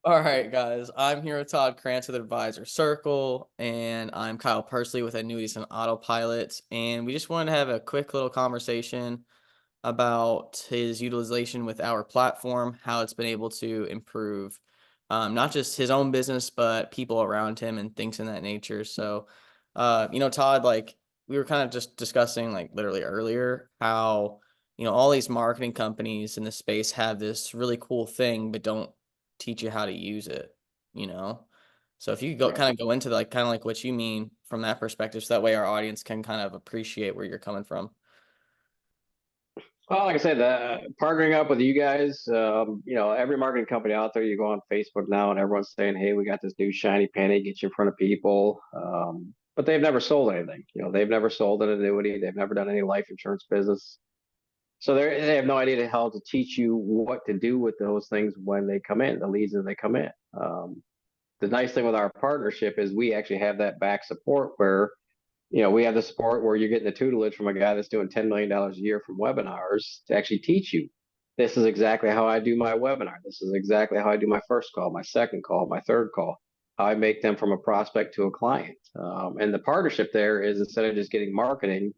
All right, guys. I'm here with Todd Krantz with Advisor Circle, and I'm Kyle Persley with Annuities and Autopilot. And we just wanted to have a quick little conversation about his utilization with our platform, how it's been able to improve not just his own business, but people around him and things in that nature. So, Todd, like we were kind of just discussing, like literally earlier, how all these marketing companies in the space have this really cool thing, but don't teach you how to use it. You know, so if you could go Right. kind of go into like kind of like what you mean from that perspective, so that way our audience can kind of appreciate where you're coming from. Well, like I said, partnering up with you guys, every marketing company out there, you go on Facebook now and everyone's saying, hey, we got this new shiny penny, get you in front of people. But they've never sold anything. They've never sold an annuity. They've never done any life insurance business. So they have no idea how to teach you what to do with those things when they come in, the leads as they come in. The nice thing with our partnership is we actually have that back support where we have the support where you're getting the tutelage from a guy that's doing $10 million a year from webinars to actually teach you. This is exactly how I do my webinar. This is exactly how I do my first call, my second call, my third call, how I make them from a prospect to a client. And the partnership there is instead of just getting marketing,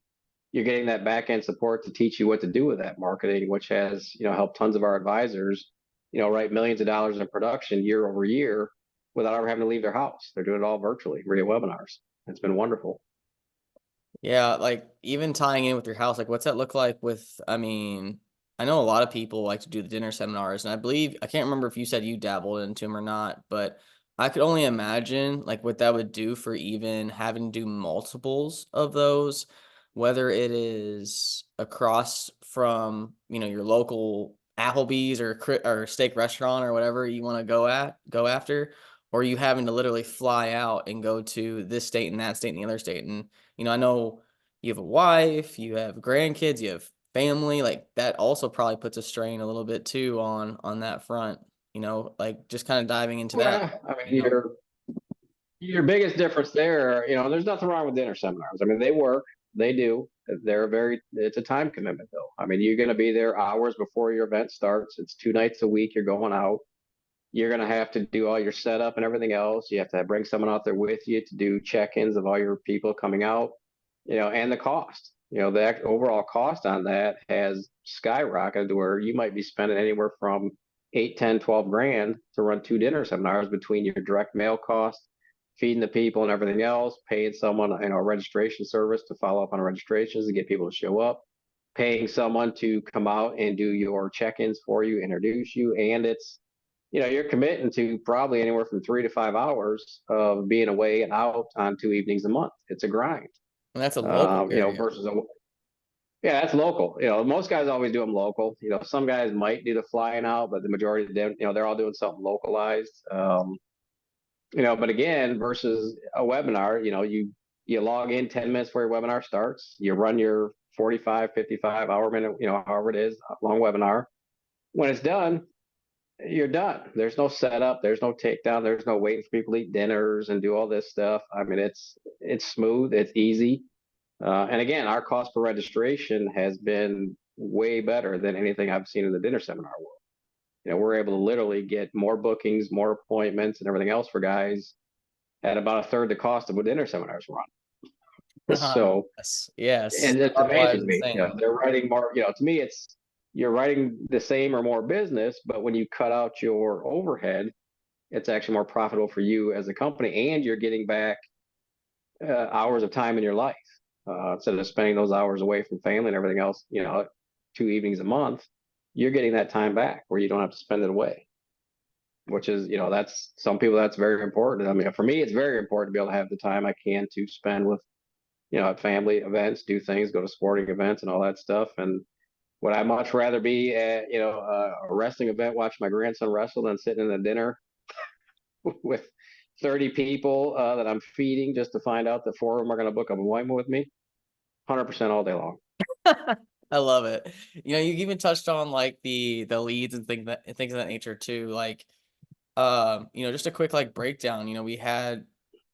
you're getting that back end support to teach you what to do with that marketing, which has, helped tons of our advisors, write millions of dollars in production year over year without ever having to leave their house. They're doing it all virtually via webinars. It's been wonderful. Yeah, like even tying in with your house, like what's that look like I know a lot of people like to do the dinner seminars, and I believe, I can't remember if you said you dabbled into them or not, but I could only imagine like what that would do for even having to do multiples of those, whether it is across from, your local Applebee's or or steak restaurant or whatever you want to go after, or you having to literally fly out and go to this state and that state and the other state. And I know you have a wife, you have grandkids, you have family, like that also probably puts a strain a little bit too on that front, like just kind of diving into that, Well, I you mean, know. your biggest difference there, there's nothing wrong with dinner seminars. I mean, they work, they do. It's a time commitment though. I mean, you're going to be there hours before your event starts. It's 2 nights a week. You're going out. You're going to have to do all your setup and everything else. You have to bring someone out there with you to do check-ins of all your people coming out, and the cost. The overall cost on that has skyrocketed to where you might be spending anywhere from 8, 10, 12 grand to run 2 dinner seminars between your direct mail costs, feeding the people and everything else, paying someone, a registration service to follow up on registrations to get people to show up, paying someone to come out and do your check-ins for you, introduce you, and you're committing to probably anywhere from 3 to 5 hours of being away and out on 2 evenings a month. It's a grind. And that's a local area. Versus yeah, that's local. Most guys always do them local. Some guys might do the flying out, but the majority of them, they're all doing something localized. But again, versus a webinar, you log in 10 minutes before your webinar starts, you run your 45, 55 hour minute, however it is, long webinar. When it's done, you're done. There's no setup, there's no takedown, there's no waiting for people to eat dinners and do all this stuff. I mean, it's smooth, it's easy. And again, our cost per registration has been way better than anything I've seen in the dinner seminar world. We're able to literally get more bookings, more appointments, and everything else for guys at about a third the cost of what dinner seminars run. So, Yes, yes. and it ROI is amazes me. insane. They're writing more. To me, it's you're writing the same or more business, but when you cut out your overhead, it's actually more profitable for you as a company, and you're getting back hours of time in your life instead of spending those hours away from family and everything else. 2 evenings a month, you're getting that time back where you don't have to spend it away. Which is, that's some people that's very important. I mean, for me, it's very important to be able to have the time I can to spend with, at family events, do things, go to sporting events and all that stuff. And would I much rather be at, a wrestling event, watch my grandson wrestle than sitting in a dinner with 30 people that I'm feeding just to find out that 4 of them are going to book an appointment with me? 100% all day long. I love it. You even touched on like the leads and things of that nature too. Like, just a quick like breakdown. We had,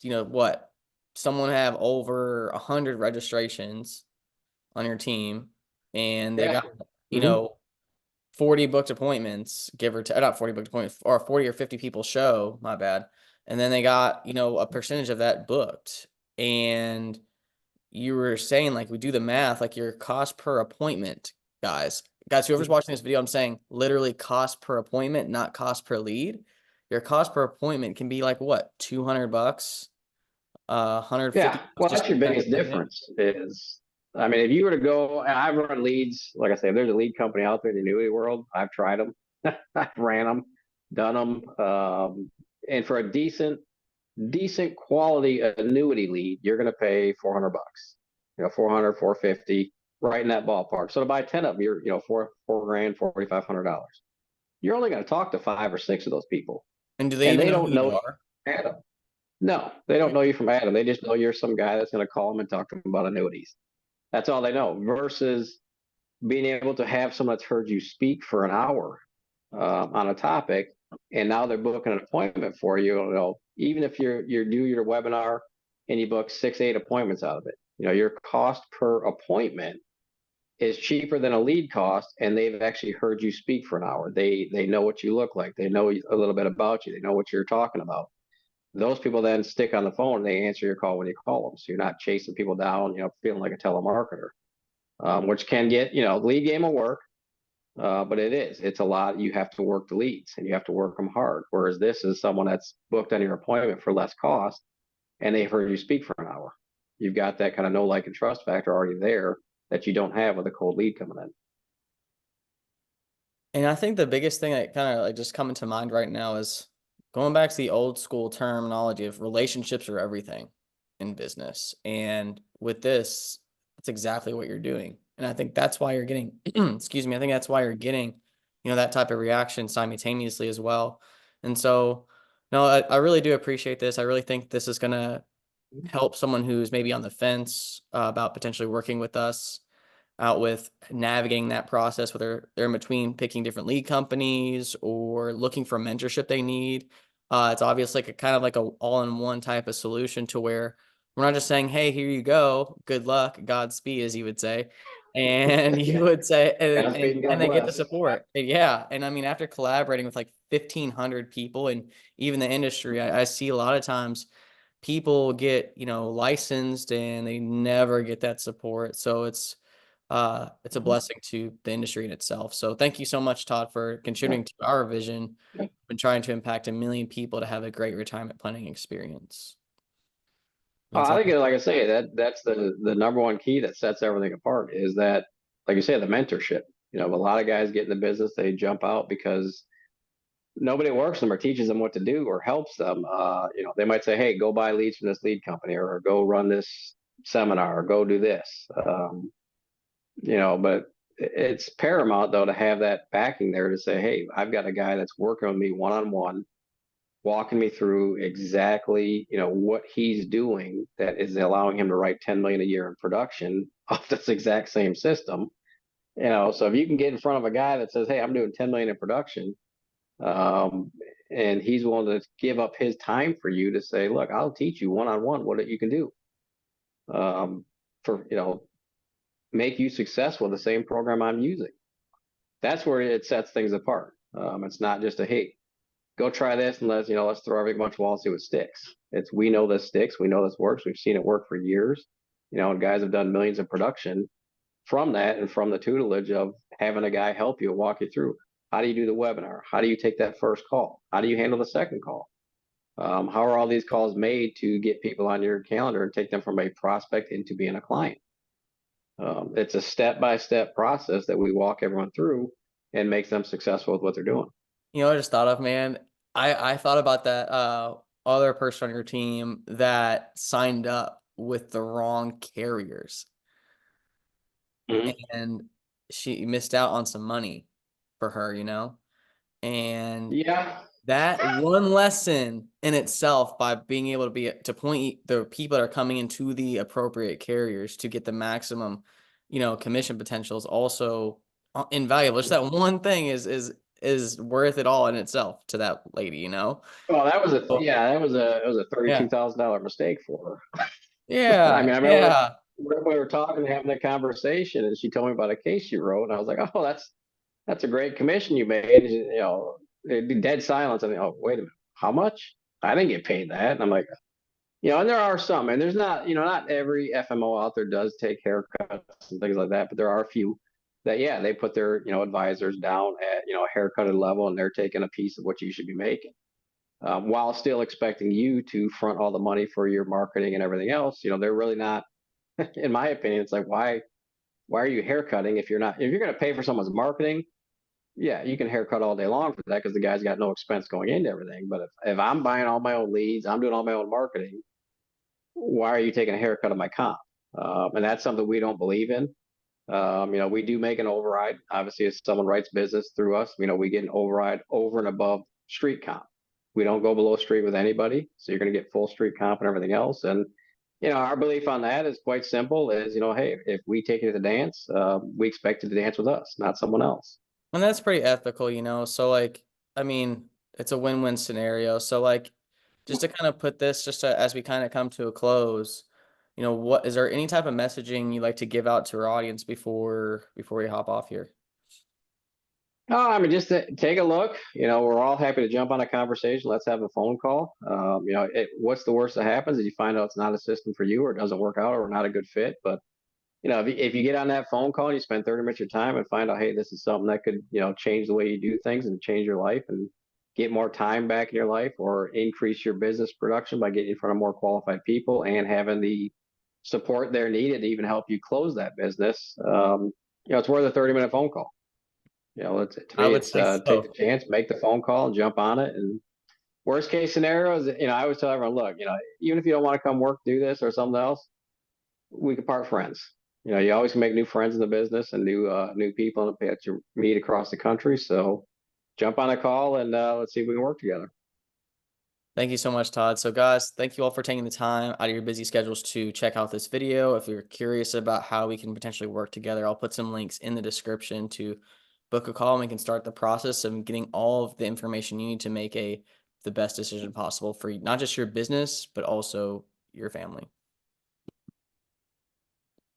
what, someone have over 100 registrations on your team, and they Yeah. got, you Mm-hmm. know, 40 booked appointments, give or take, not 40 booked appointments, or 40 or 50 people show, my bad. And then they got, a percentage of that booked. And you were saying, like, we do the math, like your cost per appointment, guys. Guys, whoever's watching this video, I'm saying literally cost per appointment, not cost per lead. Your cost per appointment can be like what, $200, Yeah, 150 well, just that's your biggest depending. difference is, I mean, if you were to go, and I've run leads, like I say, if there's a lead company out there in the annuity world, I've tried them, I've ran them, done them. And for a decent quality annuity lead, you're going to pay $400, 400, 450, right in that ballpark. So to buy 10 of them, you're, four grand, $4,500. You're only going to talk to 5 or 6 of those people, And do they and even they know who don't you know are? Adam. No, they don't know you from Adam. They just know you're some guy that's going to call them and talk to them about annuities. That's all they know. Versus being able to have someone that's heard you speak for an hour on a topic, and now they're booking an appointment for you. Even if you do your webinar and you book 6, 8 appointments out of it, your cost per appointment is cheaper than a lead cost, and they've actually heard you speak for an hour. They know what you look like. They know a little bit about you. They know what you're talking about. Those people then stick on the phone and they answer your call when you call them. So you're not chasing people down, feeling like a telemarketer, which can get, lead game will work, but it's a lot. You have to work the leads and you have to work them hard. Whereas this is someone that's booked on your appointment for less cost and they've heard you speak for an hour. You've got that kind of know, like, and trust factor already there that you don't have with a cold lead coming in. And I think the biggest thing that kind of like just coming to mind right now is going back to the old school terminology of relationships are everything in business. And with this, that's exactly what you're doing. And I think that's why you're getting, excuse me, I think that's why you're getting, that type of reaction simultaneously as well. And so, no, I really do appreciate this. I really think this is going to help someone who's maybe on the fence about potentially working with us out with navigating that process, whether they're in between picking different lead companies or looking for mentorship they need. It's obviously like a kind of like a all-in-one type of solution to where we're not just saying, hey, here you go, good luck, Godspeed, as you would say. And you would say, and, Godspeed and, and and God they get the bless. support. And yeah. And I mean, after collaborating with like 1,500 people and even the industry, I see a lot of times people get, licensed and they never get that support. So it's a blessing to the industry in itself. So thank you so much, Todd, for contributing to our vision and trying to impact 1 million people to have a great retirement planning experience. That's I all. think, like I say, that's the number one key that sets everything apart is that, like you say, the mentorship. A lot of guys get in the business, they jump out because nobody works them or teaches them what to do or helps them. They might say, "Hey, go buy leads from this lead company, or go run this seminar, or go do this." But it's paramount though to have that backing there to say, "Hey, I've got a guy that's working with me one on one, walking me through exactly what he's doing that is allowing him to write 10 million a year in production off this exact same system." So if you can get in front of a guy that says, "Hey, I'm doing 10 million in production," um, and he's willing to give up his time for you to say, "Look, I'll teach you one on one what you can do um, for make you successful with the same program I'm using." That's where it sets things apart. It's not just a, "Hey, go try this and let's throw every bunch of walls, see what sticks." It's, we know this sticks, we know this works, we've seen it work for years. And guys have done millions of production from that and from the tutelage of having a guy help you, walk you through. How do you do the webinar? How do you take that first call? How do you handle the second call? How are all these calls made to get people on your calendar and take them from a prospect into being a client? It's a step-by-step process that we walk everyone through and makes them successful with what they're doing. I just thought of, man, I thought about that other person on your team that signed up with the wrong carriers Mm-hmm. and she missed out on some money for her, and Yeah. that one lesson in itself, by being able to point the people that are coming into the appropriate carriers to get the maximum, commission potential, is also invaluable. Just that one thing is worth it all in itself to that lady. Well, So, that was a yeah, $32,000 mistake for her. I yeah, mean, I remember yeah. we were talking, having a conversation, and she told me about a case she wrote, and I was like, "Oh, that's a great commission you made. You know, it'd be dead silence. I mean, oh, wait a minute, how much? I didn't get paid that. And I'm like, you know, and there are some, and there's not, you know, not every FMO out there does take haircuts and things like that, but there are a few that, yeah, they put their, you know, advisors down at, you know, a haircutted level and they're taking a piece of what you should be making, while still expecting you to front all the money for your marketing and everything else. You know, they're really not, in my opinion, it's like, why are you haircutting if you're not, if you're going to pay for someone's marketing? Yeah, you can haircut all day long for that because the guy's got no expense going into everything. But if I'm buying all my own leads, I'm doing all my own marketing, why are you taking a haircut of my comp? And that's something we don't believe in. You know, we do make an override. Obviously, if someone writes business through us, you know, we get an override over and above street comp. We don't go below street with anybody. So you're going to get full street comp and everything else. And, you know, our belief on that is quite simple is, you know, hey, if we take you to the dance, we expect you to dance with us, not someone else. And that's pretty ethical, so, like, I mean, it's a win-win scenario, so, like, just to kinda put this just to as we kinda come to a close, what is there any type of messaging you like to give out to our audience before we hop off here? Oh, I mean, just to take a look. You know, we're all happy to jump on a conversation. Let's have a phone call. You know, what's the worst that happens is you find out it's not a system for you, or it doesn't work out, or not a good fit. But you know, if you get on that phone call and you spend 30 minutes of your time and find out, hey, this is something that could, you know, change the way you do things and change your life and get more time back in your life, or increase your business production by getting in front of more qualified people and having the support they're needed to even help you close that business. You know, it's worth a 30-minute phone call. You know, to I me, would it's say take the so. chance, make the phone call, and jump on it. And worst case scenario is, you know, I always tell everyone, look, you know, even if you don't want to come work, do this or something else, we could part friends. You know, you always can make new friends in the business and new people that you meet across the country. So jump on a call and let's see if we can work together. Thank you so much, Todd. So, guys, thank you all for taking the time out of your busy schedules to check out this video. If you're curious about how we can potentially work together, I'll put some links in the description to book a call and we can start the process of getting all of the information you need to make the best decision possible for not just your business, but also your family.